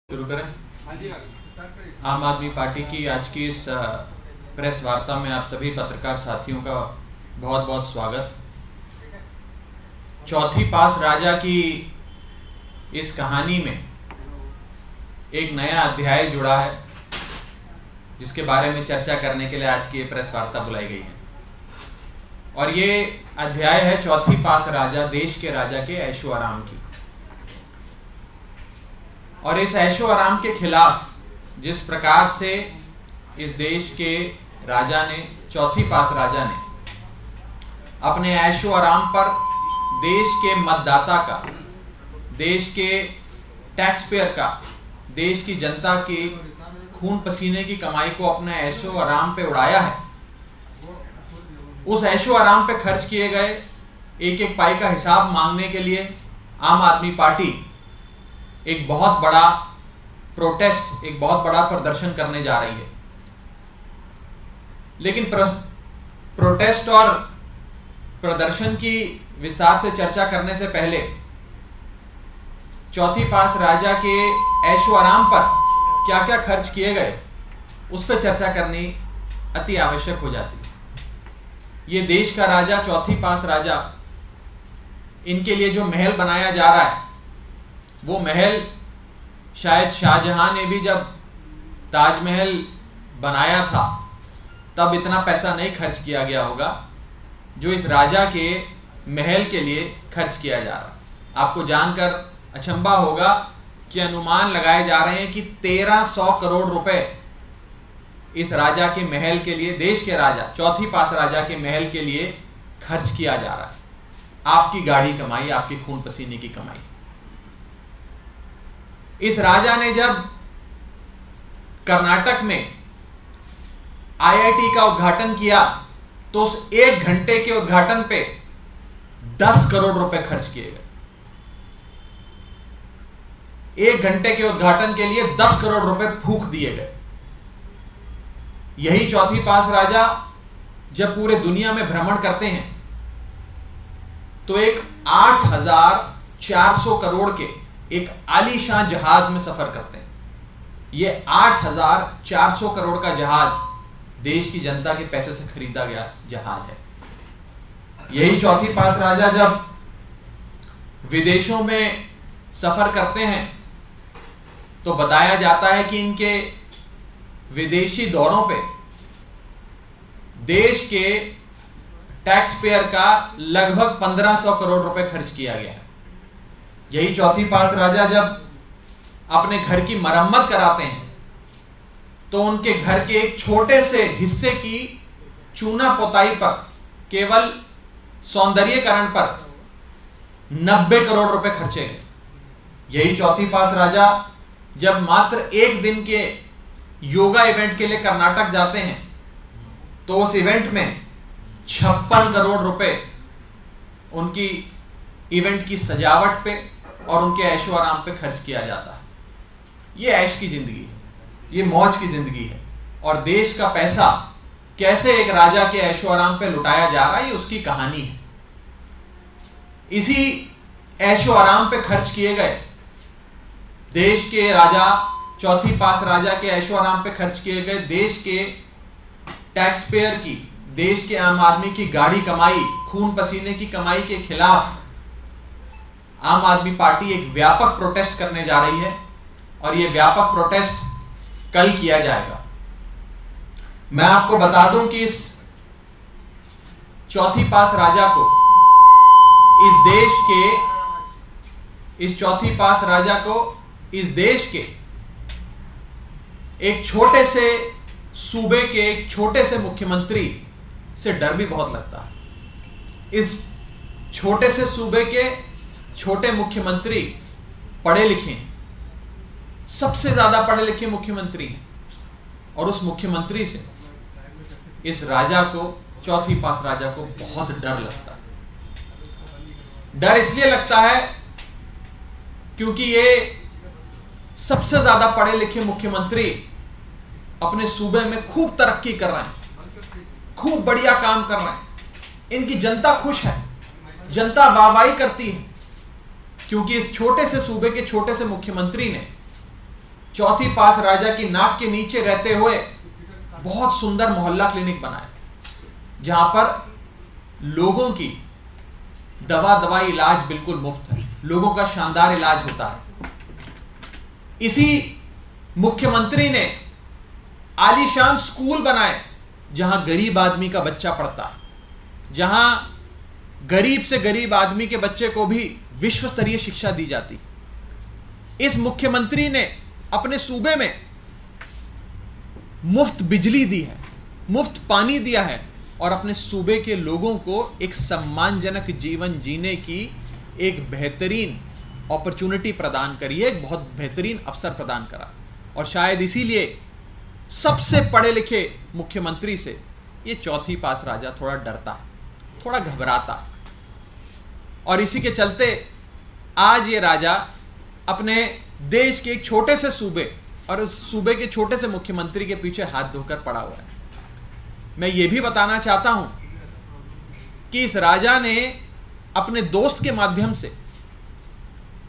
शुरू करें। आम आदमी पार्टी की आज की इस प्रेस वार्ता में आप सभी पत्रकार साथियों का बहुत बहुत स्वागत। चौथी पास राजा की इस कहानी में एक नया अध्याय जुड़ा है, जिसके बारे में चर्चा करने के लिए आज की ये प्रेस वार्ता बुलाई गई है। और ये अध्याय है चौथी पास राजा, देश के राजा के ऐशो आराम की। और इस ऐशो आराम के खिलाफ जिस प्रकार से इस देश के राजा ने, चौथी पास राजा ने अपने ऐशो आराम पर देश के मतदाता का, देश के टैक्स पेयर का, देश की जनता की खून पसीने की कमाई को अपने ऐशो आराम पे उड़ाया है, उस ऐशो आराम पे खर्च किए गए एक एक पाई का हिसाब मांगने के लिए आम आदमी पार्टी एक बहुत बड़ा प्रोटेस्ट, एक बहुत बड़ा प्रदर्शन करने जा रही है। लेकिन प्रोटेस्ट और प्रदर्शन की विस्तार से चर्चा करने से पहले चौथी पास राजा के ऐशो आराम पर क्या क्या खर्च किए गए उस पर चर्चा करनी अति आवश्यक हो जाती है। ये देश का राजा, चौथी पास राजा, इनके लिए जो महल बनाया जा रहा है, वो महल शायद शाहजहां ने भी जब ताजमहल बनाया था तब इतना पैसा नहीं खर्च किया गया होगा जो इस राजा के महल के लिए खर्च किया जा रहा। आपको जानकर अचंभा होगा कि अनुमान लगाए जा रहे हैं कि 1300 करोड़ रुपए इस राजा के महल के लिए, देश के राजा, चौथी पास राजा के महल के लिए खर्च किया जा रहा है। आपकी गाढ़ी कमाई, आपकी खून पसीने की कमाई। इस राजा ने जब कर्नाटक में आईआईटी का उद्घाटन किया तो उस 1 घंटे के उद्घाटन पे 10 करोड़ रुपए खर्च किए गए। 1 घंटे के उद्घाटन के लिए 10 करोड़ रुपए फूंक दिए गए। यही चौथी पास राजा जब पूरे दुनिया में भ्रमण करते हैं तो एक 8400 करोड़ के एक आलीशान जहाज में सफर करते हैं। यह 8400 करोड़ का जहाज देश की जनता के पैसे से खरीदा गया जहाज है। यही चौथी पास राजा जब विदेशों में सफर करते हैं तो बताया जाता है कि इनके विदेशी दौरों पे देश के टैक्स पेयर का लगभग 1500 करोड़ रुपए खर्च किया गया है। यही चौथी पास राजा जब अपने घर की मरम्मत कराते हैं तो उनके घर के एक छोटे से हिस्से की चूना पोताई पर, केवल सौंदर्यीकरण पर 90 करोड़ रुपए खर्चे गए। यही चौथी पास राजा जब मात्र 1 दिन के योगा इवेंट के लिए कर्नाटक जाते हैं तो उस इवेंट में 56 करोड़ रुपए उनकी इवेंट की सजावट पे और उनके ऐशो आराम पे खर्च किया जाता है। ये ऐश की जिंदगी है, ये मौज की जिंदगी है। और देश का पैसा कैसे एक राजा के ऐशो आराम पे लुटाया जा रहा है, ये उसकी कहानी है। इसी ऐशो आराम पे खर्च किए गए देश के राजा, चौथी पास राजा के ऐशो आराम पे खर्च किए गए देश के टैक्स पेयर की, देश के आम आदमी की गाढ़ी कमाई, खून पसीने की कमाई के खिलाफ आम आदमी पार्टी एक व्यापक प्रोटेस्ट करने जा रही है। और यह व्यापक प्रोटेस्ट कल किया जाएगा। मैं आपको बता दूं कि इस चौथी पास राजा को, इस देश के, इस चौथी पास राजा को इस देश के एक छोटे से सूबे के एक छोटे से मुख्यमंत्री से डर भी बहुत लगता है। इस छोटे से सूबे के छोटे मुख्यमंत्री पढ़े लिखे हैं, सबसे ज्यादा पढ़े लिखे मुख्यमंत्री हैं, और उस मुख्यमंत्री से इस राजा को, चौथी पास राजा को बहुत डर लगता है। डर इसलिए लगता है क्योंकि ये सबसे ज्यादा पढ़े लिखे मुख्यमंत्री अपने सूबे में खूब तरक्की कर रहे हैं, खूब बढ़िया काम कर रहे हैं। इनकी जनता खुश है, जनता वाहवाही करती है, क्योंकि इस छोटे से सूबे के छोटे से मुख्यमंत्री ने चौथी पास राजा की नाक के नीचे रहते हुए बहुत सुंदर मोहल्ला क्लिनिक बनाया, जहां पर लोगों की दवाई इलाज बिल्कुल मुफ्त है, लोगों का शानदार इलाज होता है। इसी मुख्यमंत्री ने आलीशान स्कूल बनाए जहां गरीब आदमी का बच्चा पढ़ता है, जहां गरीब से गरीब आदमी के बच्चे को भी विश्व स्तरीय शिक्षा दी जाती। इस मुख्यमंत्री ने अपने सूबे में मुफ्त बिजली दी है, मुफ्त पानी दिया है और अपने सूबे के लोगों को एक सम्मानजनक जीवन जीने की एक बेहतरीन अपॉर्चुनिटी प्रदान करी है, एक बहुत बेहतरीन अवसर प्रदान करा। और शायद इसीलिए सबसे पढ़े लिखे मुख्यमंत्री से ये चौथी पास राजा थोड़ा डरता है, थोड़ा घबराता है। और इसी के चलते आज ये राजा अपने देश के एक छोटे से सूबे और उस सूबे के छोटे से मुख्यमंत्री के पीछे हाथ धोकर पड़ा हुआ है। मैं ये भी बताना चाहता हूं कि इस राजा ने अपने दोस्त के माध्यम से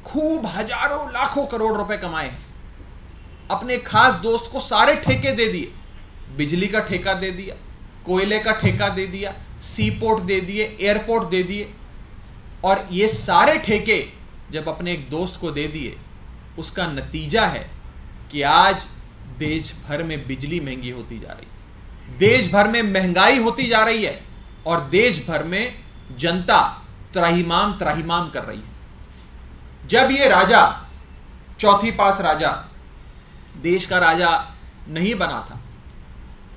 खूब हजारों लाखों करोड़ रुपए कमाए हैं। अपने खास दोस्त को सारे ठेके दे दिए, बिजली का ठेका दे दिया, कोयले का ठेका दे दिया, सी पोर्ट दे दिए, एयरपोर्ट दे दिए। और ये सारे ठेके जब अपने एक दोस्त को दे दिए, उसका नतीजा है कि आज देश भर में बिजली महंगी होती जा रही है, देश भर में महंगाई होती जा रही है और देश भर में जनता त्राहिमाम कर रही है। जब ये राजा चौथी पास राजा देश का राजा नहीं बना था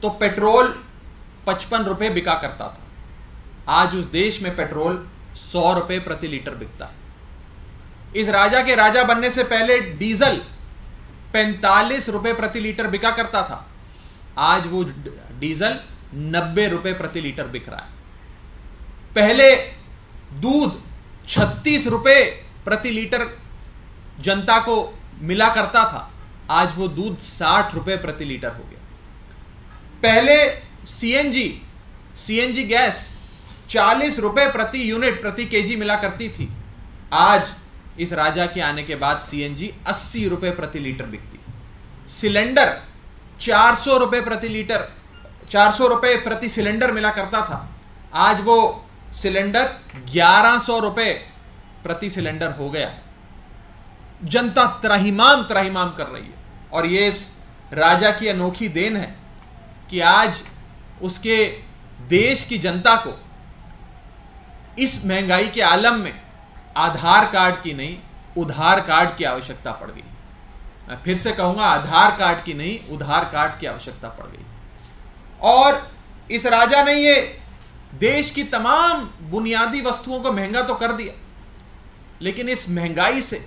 तो पेट्रोल 55 रुपए बिका करता था। आज उस देश में पेट्रोल 100 रुपए प्रति लीटर बिकता है। इस राजा के राजा बनने से पहले डीजल 45 रुपए प्रति लीटर बिका करता था, आज वो डीजल 90 रुपए प्रति लीटर बिक रहा है। पहले दूध 36 रुपए प्रति लीटर जनता को मिला करता था, आज वो दूध 60 रुपए प्रति लीटर हो गया। पहले सीएनजी गैस 40 रुपए प्रति यूनिट प्रति केजी मिला करती थी, आज इस राजा के आने के बाद सीएनजी 80 रुपए प्रति लीटर बिकती। सिलेंडर 400 रुपए प्रति लीटर, 400 रुपए प्रति सिलेंडर मिला करता था, आज वो सिलेंडर 1100 रुपए प्रति सिलेंडर हो गया। जनता त्राहिमाम कर रही है और ये इस राजा की अनोखी देन है कि आज उसके देश की जनता को इस महंगाई के आलम में आधार कार्ड की नहीं उधार कार्ड की आवश्यकता पड़ गई। मैं फिर से कहूंगा, आधार कार्ड की नहीं उधार कार्ड की आवश्यकता पड़ गई। और इस राजा ने ये देश की तमाम बुनियादी वस्तुओं को महंगा तो कर दिया, लेकिन इस महंगाई से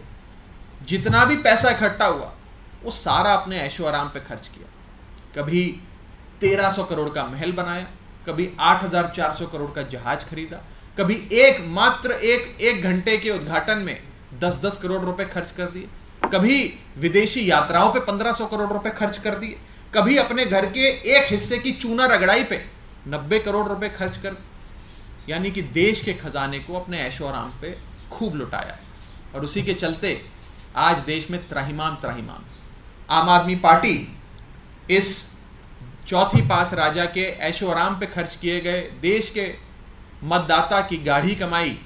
जितना भी पैसा इकट्ठा हुआ वो सारा अपने ऐशो आराम पे खर्च किया। कभी 1300 करोड़ का महल बनाया, कभी 8400 करोड़ का जहाज खरीदा, कभी एक घंटे के उद्घाटन में 10-10 करोड़ रुपए खर्च कर दिए, कभी विदेशी यात्राओं पे 1500 करोड़ रुपए खर्च कर दिए, कभी अपने घर के एक हिस्से की चूना रगड़ाई पे 90 करोड़ रुपए खर्च कर, यानी कि देश के खजाने को अपने ऐशो आराम पे खूब लुटाया। और उसी के चलते आज देश में त्राहिमाम। आम आदमी पार्टी इस चौथी पास राजा के ऐशो आराम पे खर्च किए गए देश के मतदाता की गाढ़ी कमाई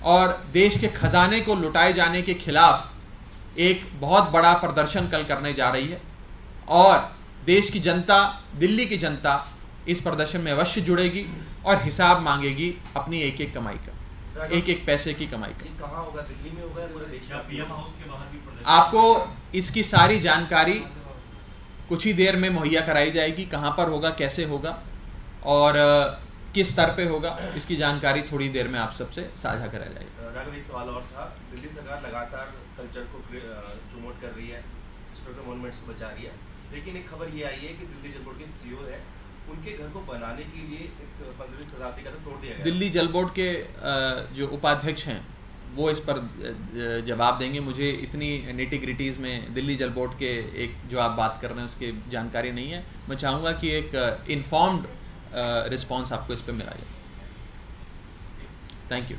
और देश के खजाने को लुटाए जाने के खिलाफ एक बहुत बड़ा प्रदर्शन कल करने जा रही है। और देश की जनता, दिल्ली की जनता इस प्रदर्शन में अवश्य जुड़ेगी और हिसाब मांगेगी अपनी एक कमाई का, एक पैसे की कमाई का। कहाँ होगा? दिल्ली में होगा या पूरे देश में? पीएम हाउस के बाहर भी प्रदर्शन? आपको इसकी सारी जानकारी कुछ ही देर में मुहैया कराई जाएगी, कहाँ पर होगा, कैसे होगा और किस स्तर पे होगा, इसकी जानकारी थोड़ी देर में आप सबसे साझा करा जाएगी। राघव, एक सवाल और था। दिल्ली सरकार लगातार कल्चर को प्रमोट कर रही है, हिस्टोरिकल मॉन्यूमेंट्स को बचा रही है, लेकिन एक खबर ये आई है कि दिल्ली जल बोर्ड के सीईओ है, उनके घर को बनाने के लिए 15वीं शताब्दी का तो तोड़ दिया गया। दिल्ली जल बोर्ड के जो उपाध्यक्ष हैं वो इस पर जवाब देंगे। मुझे इतनी निटी-ग्रिटीज़ में दिल्ली जल बोर्ड के एक जो आप बात कर रहे हैं उसकी जानकारी नहीं है। मैं चाहूँगा कि एक इन्फॉर्म्ड रिस्पांस आपको इस पे मिला जाए। Thank you.